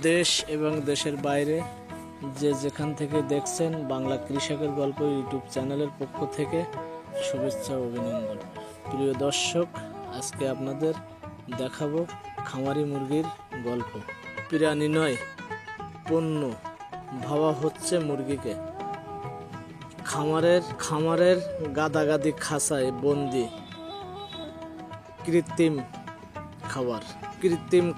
দেশ এবং দেশের বাইরে যে যেখান থেকে দেখছেন বাংলা কৃষকের গল্প ইউটিউব চ্যানেলের পক্ষ থেকে শুভেচ্ছা ও অভিনন্দন। প্রিয় দর্শক, আজকে আপনাদের দেখাবো খামারি মুরগির গল্প। প্রাণী নয়, পণ্য ভাবা হচ্ছে মুরগিকে। খামারের গাদাগাদি খাঁচায় বন্দি কৃত্রিম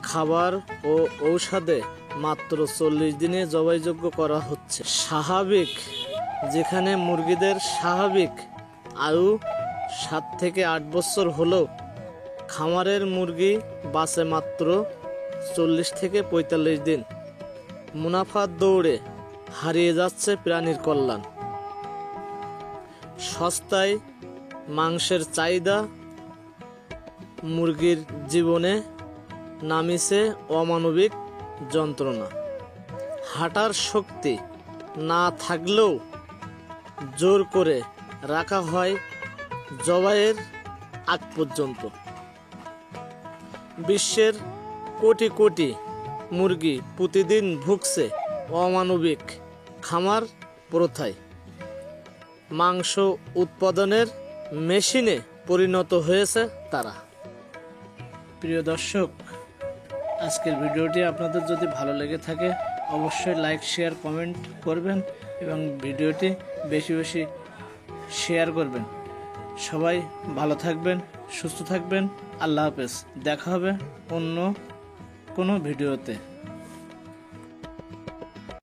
খাবার ও ঔষধে মাত্র 40 দিনে জবাইযোগ্য করা হচ্ছে। যেখানে মুরগিদের স্বাভাবিক আয়ু 7 থেকে 8 বছর হলেও খামারের মুরগি বাঁচে মাত্র 40 থেকে 45 দিন। মুনাফার দৌড়ে হারিয়ে যাচ্ছে প্রাণীর কল্যাণ। সস্তায় মাংসের চাহিদা মুরগির জীবনে নামিছে অমানবিক যন্ত্রণা। হাঁটার শক্তি না থাকলেও জোর করে রাখা হয় জবাইয়ের আগ পর্যন্ত। বিশ্বের কোটি কোটি মুরগি প্রতিদিন ভুগছে অমানবিক খামার প্রথায়। মাংস উৎপাদনের মেশিনে পরিণত হয়েছে তারা। প্রিয় দর্শক, আজকের ভিডিওটি আপনাদের যদি ভালো লেগে থাকে অবশ্যই লাইক, শেয়ার, কমেন্ট করবেন এবং ভিডিওটি বেশি বেশি শেয়ার করবেন। সবাই ভালো থাকবেন, সুস্থ থাকবেন। আল্লাহ হাফেজ। দেখা হবে অন্য কোনো ভিডিওতে।